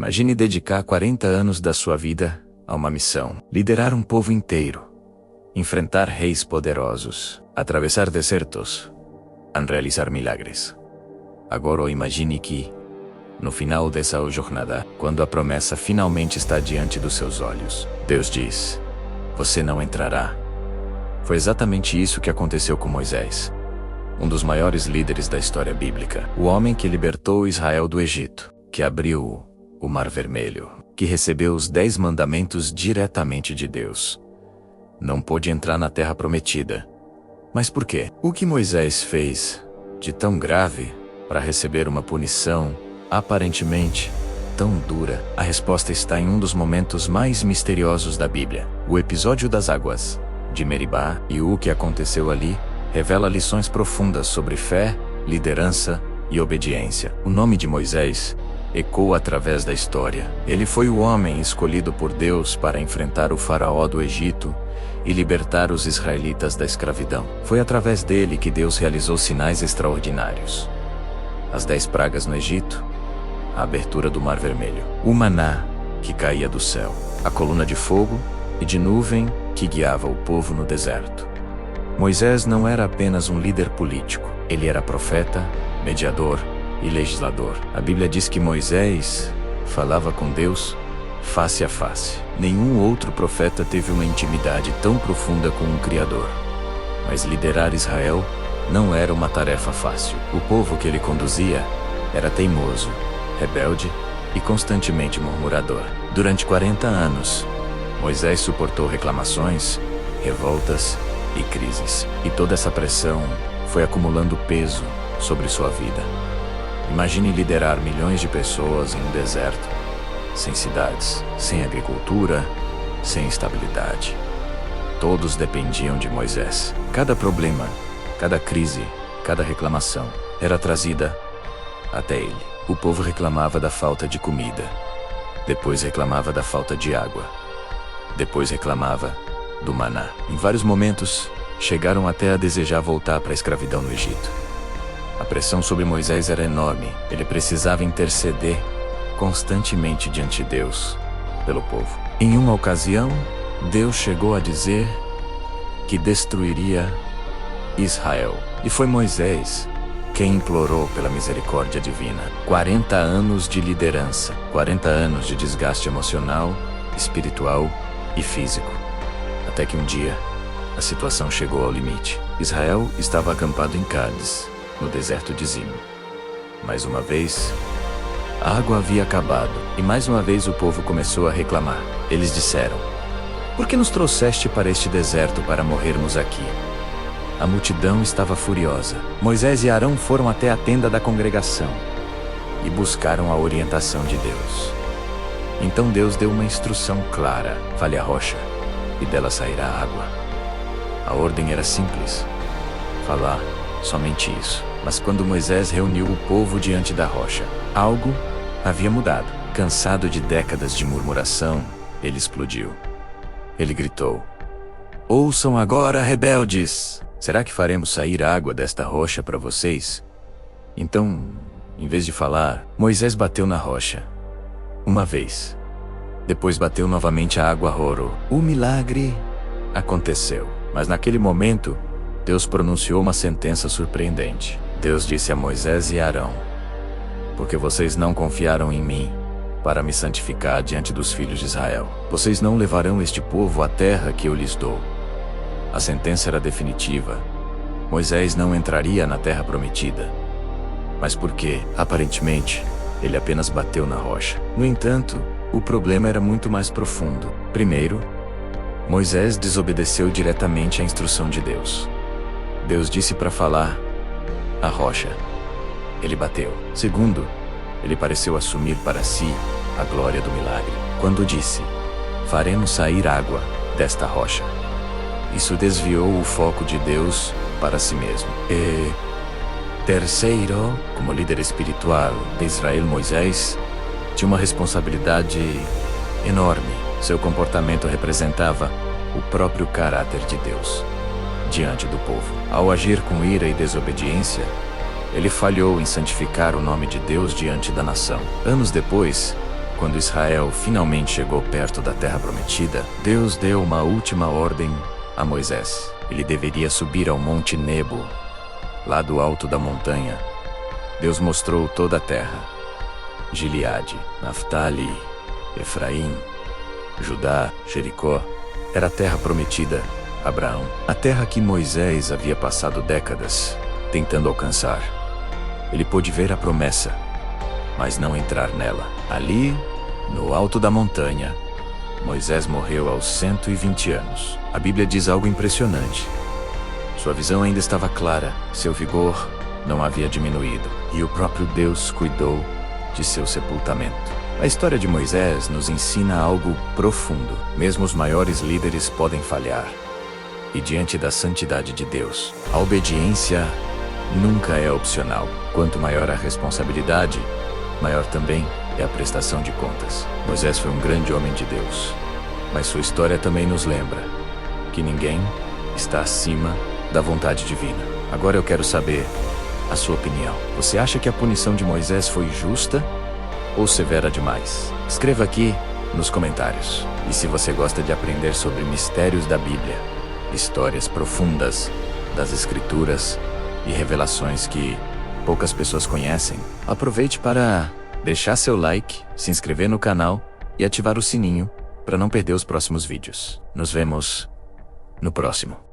Imagine dedicar 40 anos da sua vida a uma missão: liderar um povo inteiro, enfrentar reis poderosos, atravessar desertos, realizar milagres. Agora imagine que, no final dessa jornada, quando a promessa finalmente está diante dos seus olhos, Deus diz: você não entrará. Foi exatamente isso que aconteceu com Moisés, um dos maiores líderes da história bíblica, o homem que libertou Israel do Egito, que abriu o Mar Vermelho, que recebeu os 10 mandamentos diretamente de Deus. Não pôde entrar na Terra Prometida. Mas por quê? O que Moisés fez de tão grave para receber uma punição aparentemente tão dura? A resposta está em um dos momentos mais misteriosos da Bíblia. O episódio das águas de Meribá, e o que aconteceu ali revela lições profundas sobre fé, liderança e obediência. O nome de Moisés ecoa através da história. Ele foi o homem escolhido por Deus para enfrentar o faraó do Egito e libertar os israelitas da escravidão. Foi através dele que Deus realizou sinais extraordinários: as 10 pragas no Egito, a abertura do Mar Vermelho, o maná que caía do céu, a coluna de fogo e de nuvem que guiava o povo no deserto. Moisés não era apenas um líder político, ele era profeta, mediador e legislador. A Bíblia diz que Moisés falava com Deus face a face. Nenhum outro profeta teve uma intimidade tão profunda com o Criador. Mas liderar Israel não era uma tarefa fácil. O povo que ele conduzia era teimoso, rebelde e constantemente murmurador. Durante 40 anos, Moisés suportou reclamações, revoltas e crises. E toda essa pressão foi acumulando peso sobre sua vida. Imagine liderar milhões de pessoas em um deserto, sem cidades, sem agricultura, sem estabilidade. Todos dependiam de Moisés. Cada problema, cada crise, cada reclamação era trazida até ele. O povo reclamava da falta de comida, depois reclamava da falta de água, depois reclamava do maná. Em vários momentos, chegaram até a desejar voltar para a escravidão no Egito. A pressão sobre Moisés era enorme. Ele precisava interceder constantemente diante de Deus pelo povo. Em uma ocasião, Deus chegou a dizer que destruiria Israel. E foi Moisés quem implorou pela misericórdia divina. 40 anos de liderança, 40 anos de desgaste emocional, espiritual e físico. Até que um dia, a situação chegou ao limite. Israel estava acampado em Cádiz, no deserto de Zim. Mais uma vez, a água havia acabado, e mais uma vez o povo começou a reclamar. Eles disseram: por que nos trouxeste para este deserto para morrermos aqui? A multidão estava furiosa. Moisés e Arão foram até a tenda da congregação e buscaram a orientação de Deus. Então Deus deu uma instrução clara: fale a rocha, e dela sairá água. A ordem era simples: falar somente isso. Mas quando Moisés reuniu o povo diante da rocha, algo havia mudado. Cansado de décadas de murmuração, ele explodiu. Ele gritou: ouçam agora, rebeldes! Será que faremos sair água desta rocha para vocês? Então, em vez de falar, Moisés bateu na rocha. Uma vez. Depois bateu novamente, a água rolou. O milagre aconteceu. Mas naquele momento, Deus pronunciou uma sentença surpreendente. Deus disse a Moisés e Arão: porque vocês não confiaram em mim para me santificar diante dos filhos de Israel, vocês não levarão este povo à terra que eu lhes dou. A sentença era definitiva. Moisés não entraria na terra prometida. Mas porque, aparentemente, ele apenas bateu na rocha. No entanto, o problema era muito mais profundo. Primeiro, Moisés desobedeceu diretamente à instrução de Deus. Deus disse para falar a rocha. Ele bateu. Segundo, ele pareceu assumir para si a glória do milagre. Quando disse: faremos sair água desta rocha, isso desviou o foco de Deus para si mesmo. E terceiro, como líder espiritual de Israel, Moisés tinha uma responsabilidade enorme. Seu comportamento representava o próprio caráter de Deus diante do povo. Ao agir com ira e desobediência, ele falhou em santificar o nome de Deus diante da nação. Anos depois, Quando Israel finalmente chegou perto da Terra Prometida, Deus deu uma última ordem a Moisés. Ele deveria subir ao Monte Nebo. Lá do alto da montanha, Deus mostrou toda a terra: Gileade, Naftali, Efraim, Judá, Jericó. Era a terra prometida a Abraão, a terra que Moisés havia passado décadas tentando alcançar. Ele pôde ver a promessa, mas não entrar nela. Ali, no alto da montanha, Moisés morreu aos 120 anos. A Bíblia diz algo impressionante. Sua visão ainda estava clara, seu vigor não havia diminuído, e o próprio Deus cuidou de seu sepultamento. A história de Moisés nos ensina algo profundo. Mesmo os maiores líderes podem falhar. E diante da santidade de Deus, a obediência nunca é opcional. Quanto maior a responsabilidade, maior também é a prestação de contas. Moisés foi um grande homem de Deus, mas sua história também nos lembra que ninguém está acima da vontade divina. Agora eu quero saber a sua opinião. Você acha que a punição de Moisés foi justa ou severa demais? Escreva aqui nos comentários. E se você gosta de aprender sobre mistérios da Bíblia, histórias profundas das Escrituras e revelações que poucas pessoas conhecem, aproveite para deixar seu like, se inscrever no canal e ativar o sininho para não perder os próximos vídeos. Nos vemos no próximo.